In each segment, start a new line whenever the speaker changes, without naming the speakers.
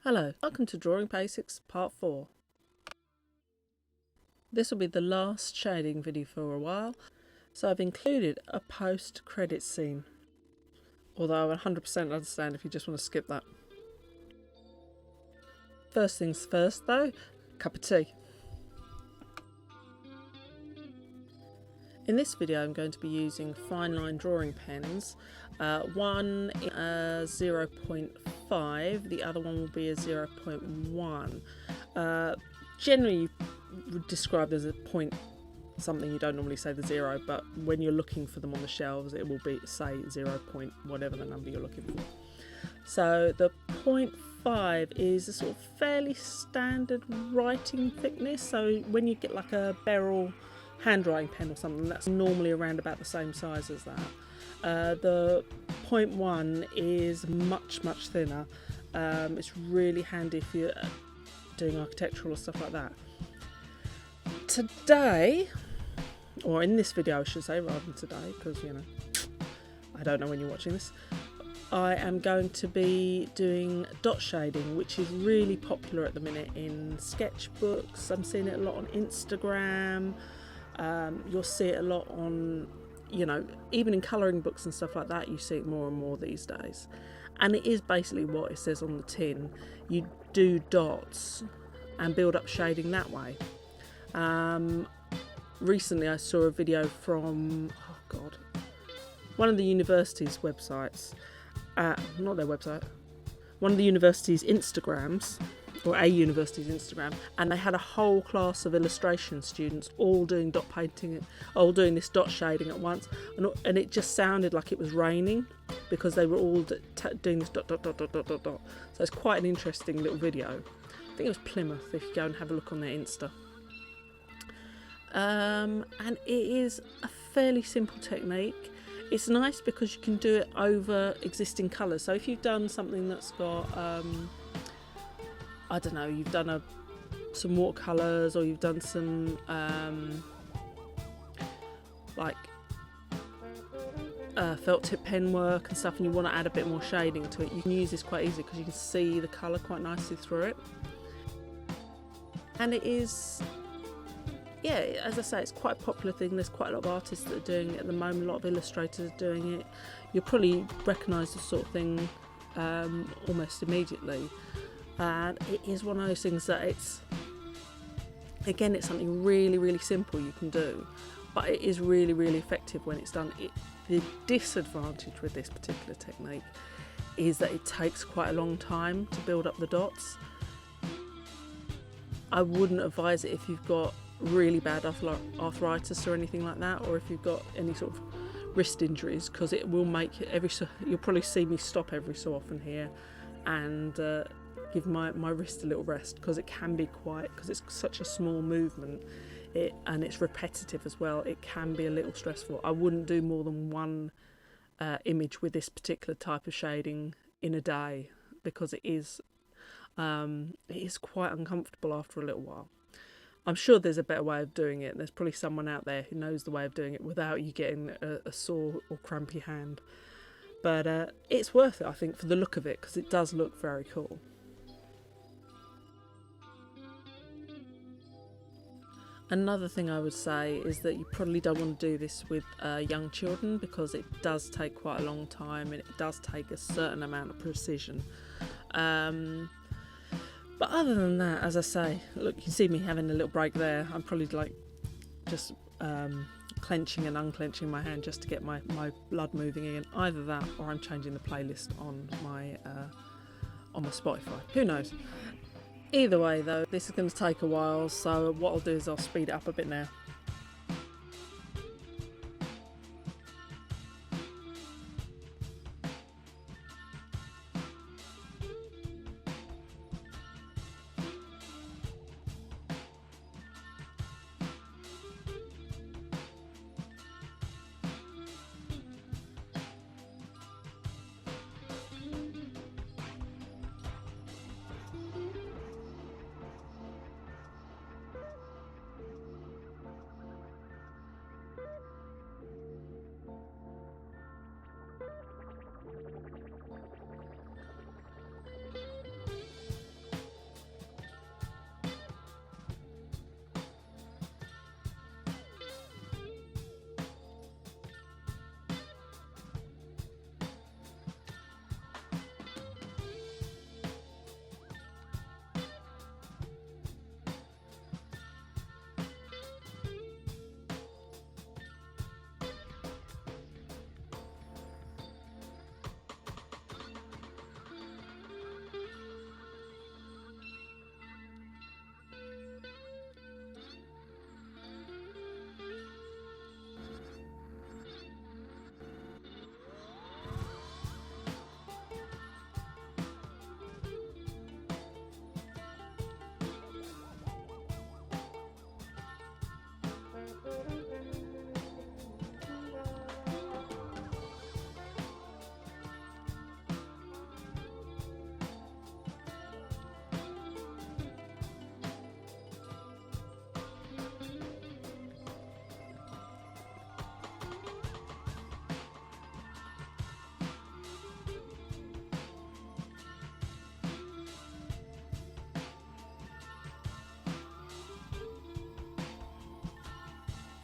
Hello, welcome to Drawing Basics Part 4. This will be the last shading video for a while, so I've included a post-credits scene, although I 100% understand if you just want to skip that. First things first though, cup of tea. In this video I'm going to be using fine line drawing pens, one 0.5, the other one will be a 0.1. Generally described as a point something, you don't normally say the 0, but when you're looking for them on the shelves it will be say 0 point whatever the number you're looking for. So the 0.5 is a sort of fairly standard writing thickness, so when you get like a Beryl handwriting pen or something, that's normally around about the same size as that. The 0.1 is much thinner. It's really handy if you're doing architectural or stuff like that. Today, or in this video I should say, rather than today, because you know, I don't know when you're watching this, I am going to be doing dot shading, which is really popular at the minute in sketchbooks. I'm seeing it a lot on Instagram. You'll see it a lot on, you know, even in colouring books and stuff like that, you see it more and more these days. And it is basically what it says on the tin. You do dots and build up shading that way. Recently I saw a video from, one of the university's websites, not their website, one of the university's Instagrams, or a university's Instagram, and they had a whole class of illustration students all doing dot painting, all doing this dot shading at once, and it just sounded like it was raining because they were all doing this dot. So it's quite an interesting little video. I think it was Plymouth, if you go and have a look on their Insta. And it is a fairly simple technique. It's nice because you can do it over existing colours. So if you've done something that's got I don't know, you've done some watercolours, or you've done some felt tip pen work and stuff, and you want to add a bit more shading to it, you can use this quite easily because you can see the colour quite nicely through it. And it is, yeah, as I say, it's quite a popular thing. There's quite a lot of artists that are doing it at the moment, a lot of illustrators are doing it. You'll probably recognise the sort of thing almost immediately. And it is one of those things that it's something really simple you can do, but it is really effective when it's done. The disadvantage with this particular technique is that it takes quite a long time to build up the dots. I wouldn't advise it if you've got really bad arthritis or anything like that, or if you've got any sort of wrist injuries, because it will make it you'll probably see me stop every so often here and give my wrist a little rest, because it can be because it's such a small movement, and it's repetitive as well, it can be a little stressful. I wouldn't do more than one image with this particular type of shading in a day, because it is quite uncomfortable after a little while. I'm sure there's a better way of doing it. There's probably someone out there who knows the way of doing it without you getting a sore or crampy hand, but it's worth it, I think, for the look of it, because it does look very cool. Another thing I would say is that you probably don't want to do this with young children, because it does take quite a long time and it does take a certain amount of precision. But other than that, as I say, look, you can see me having a little break there. I'm probably like just clenching and unclenching my hand just to get my blood moving again. Either that, or I'm changing the playlist on my Spotify. Who knows? Either way though, this is going to take a while, so what I'll do is I'll speed it up a bit now.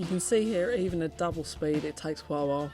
You can see here, even at double speed, it takes quite a while.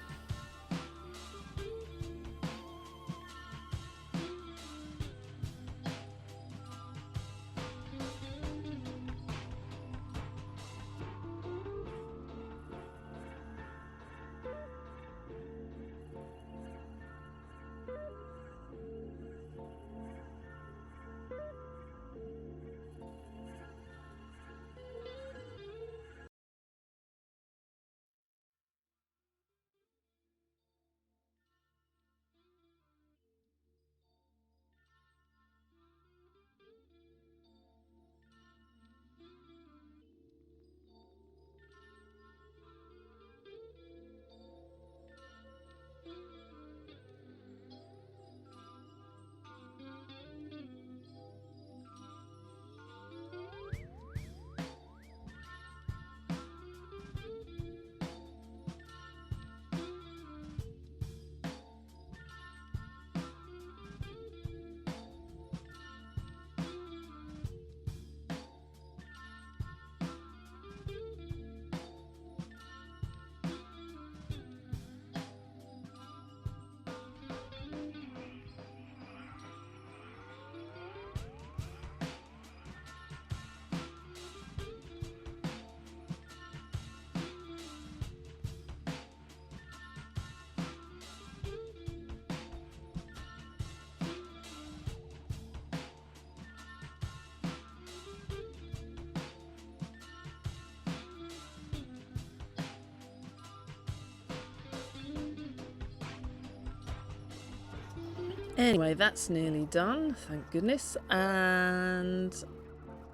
Anyway, that's nearly done, thank goodness, and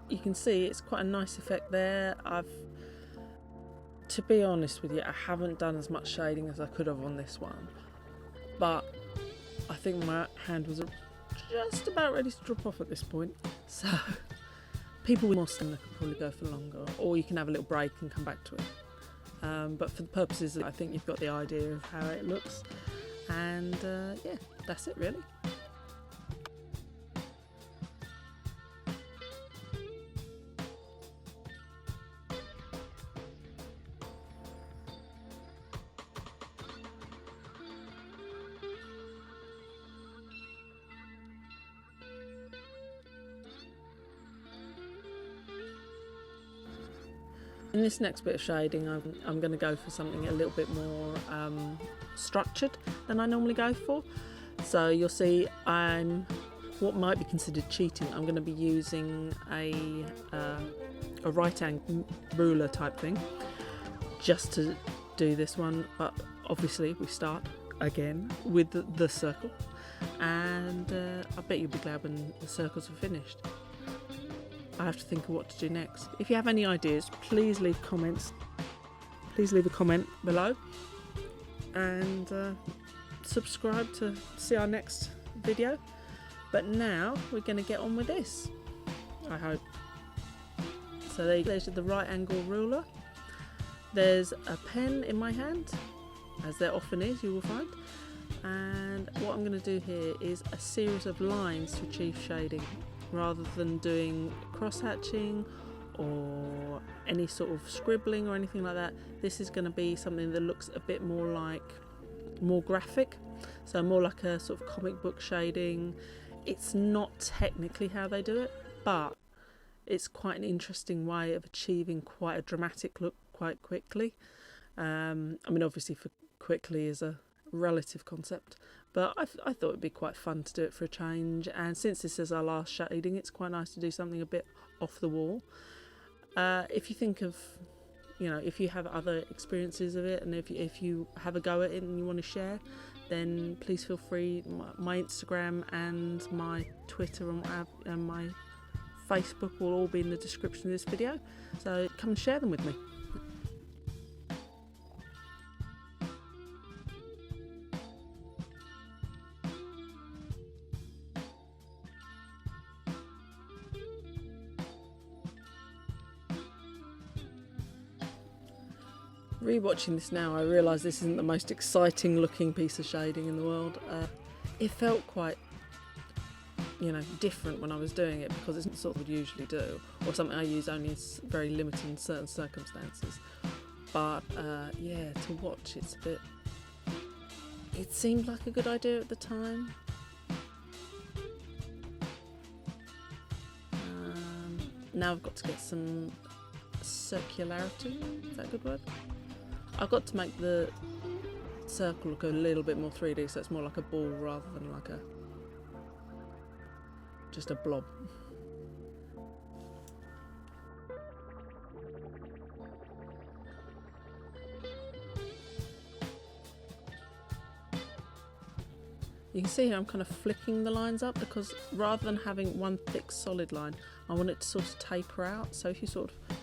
you can see it's quite a nice effect there. To be honest with you, I haven't done as much shading as I could have on this one, but I think my hand was just about ready to drop off at this point, so people with more stamina could probably go for longer, or you can have a little break and come back to it. But for the purposes, I think you've got the idea of how it looks, and yeah, that's it really. In this next bit of shading, I'm going to go for something a little bit more structured than I normally go for. So you'll see what might be considered cheating. I'm going to be using a right angle ruler type thing just to do this one. But obviously we start again with the circle, and I bet you'll be glad when the circles are finished. I have to think of what to do next. If you have any ideas, please leave comments. Please leave a comment below, and subscribe to see our next video. But now we're going to get on with this, I hope. So there's the right angle ruler. There's a pen in my hand, as there often is, you will find. And what I'm going to do here is a series of lines to achieve shading, rather than doing cross-hatching or any sort of scribbling or anything like that. This is going to be something that looks a bit more graphic, so more like a sort of comic book shading. It's not technically how they do it, but it's quite an interesting way of achieving quite a dramatic look quite quickly. I mean, obviously for quickly is a relative concept, but I thought it'd be quite fun to do it for a change, and since this is our last shading, it's quite nice to do something a bit off the wall. If you think of, if you have other experiences of it, and if you have a go at it and you want to share, then please feel free. My Instagram and my Twitter and my Facebook will all be in the description of this video, so come and share them with me. Rewatching this now, I realise this isn't the most exciting looking piece of shading in the world. It felt quite, different when I was doing it, because it's not sort of what I would usually do, or something I use only in very limited in certain circumstances. but yeah, to watch it's a bit, it seemed like a good idea at the time. Now I've got to get some circularity, is that a good word? I've got to make the circle look a little bit more 3D, so it's more like a ball rather than like just a blob. You can see here I'm kind of flicking the lines up because rather than having one thick solid line, I want it to sort of taper out. So if you sort of,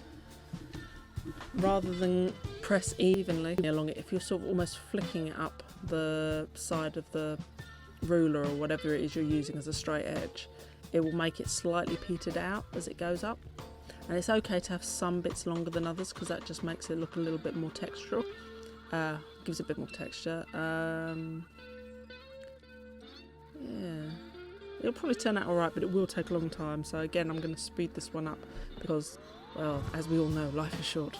rather than press evenly along it, if you're sort of almost flicking it up the side of the ruler or whatever it is you're using as a straight edge, it will make it slightly petered out as it goes up. And it's okay to have some bits longer than others because that just makes it look a little bit more textural, gives it a bit more texture. Yeah, it'll probably turn out alright, but it will take a long time. So again, I'm going to speed this one up because, well, as we all know, life is short.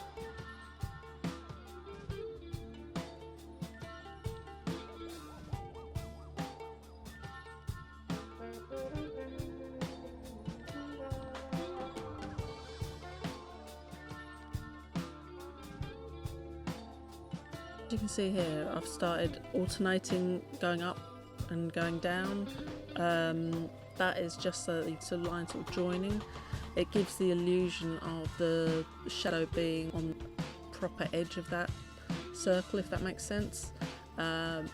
As you can see here, I've started alternating going up and going down. That is just so that the line sort of joining. It gives the illusion of the shadow being on the proper edge of that circle, if that makes sense.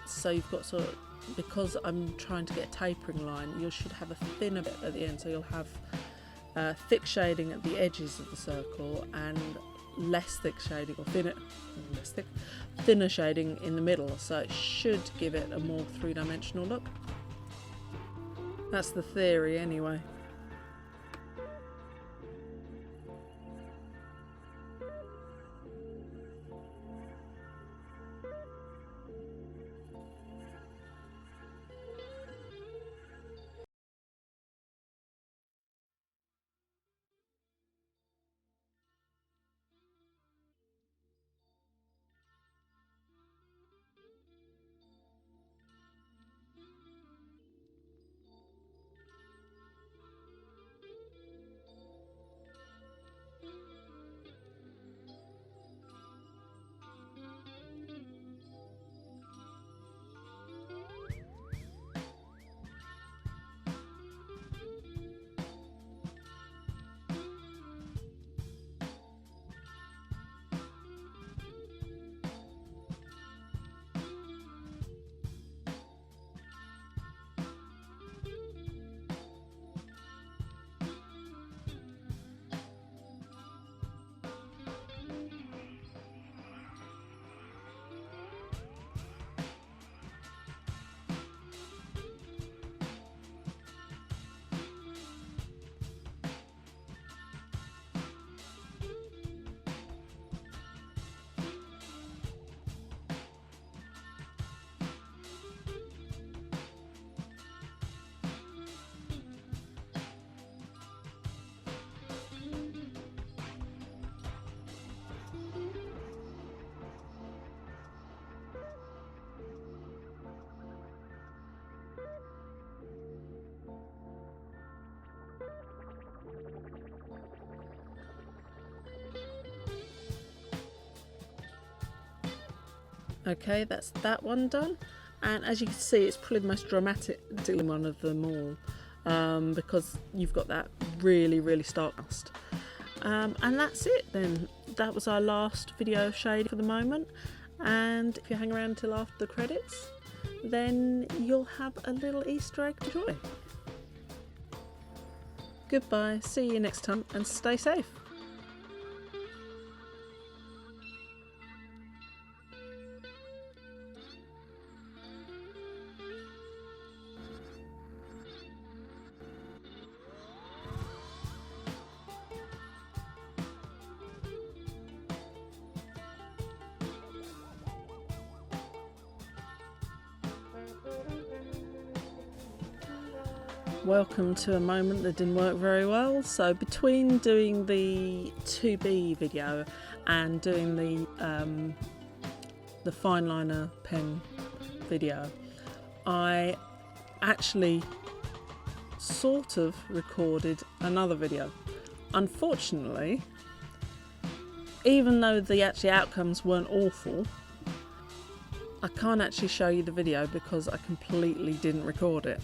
So you've got sort of, because I'm trying to get a tapering line, you should have a thinner bit at the end, so you'll have thick shading at the edges of the circle and less thick shading, or thinner shading in the middle, so it should give it a more three-dimensional look. That's the theory anyway. Okay, that's that one done, and as you can see, it's probably the most dramatic one of them all, because you've got that really stark cast. And that's it then. That was our last video of Shady for the moment, and if you hang around until after the credits, then you'll have a little Easter egg to enjoy. Goodbye, see you next time, and stay safe. Welcome to a moment that didn't work very well. So between doing the 2B video and doing the fine liner pen video, I actually sort of recorded another video. Unfortunately, even though the actual outcomes weren't awful, I can't actually show you the video because I completely didn't record it.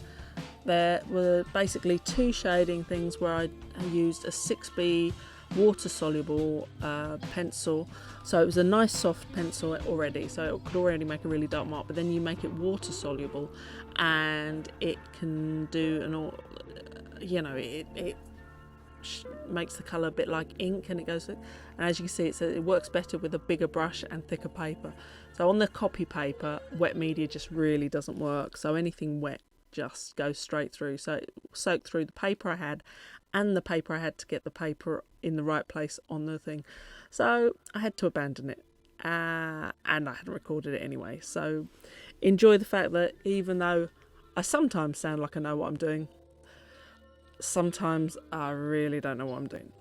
There were basically two shading things where I used a 6B water soluble pencil, so it was a nice soft pencil already, so it could already make a really dark mark, but then you make it water soluble and it can do it makes the colour a bit like ink, and it goes, and as you can see it works better with a bigger brush and thicker paper. So on the copy paper, wet media just really doesn't work, so anything wet just goes straight through. So it soaked through the paper I had and the paper I had to get the paper in the right place on the thing, so I had to abandon it, and I hadn't recorded it anyway. So enjoy the fact that even though I sometimes sound like I know what I'm doing, sometimes I really don't know what I'm doing.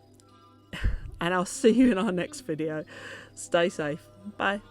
And I'll see you in our next video. Stay safe. Bye.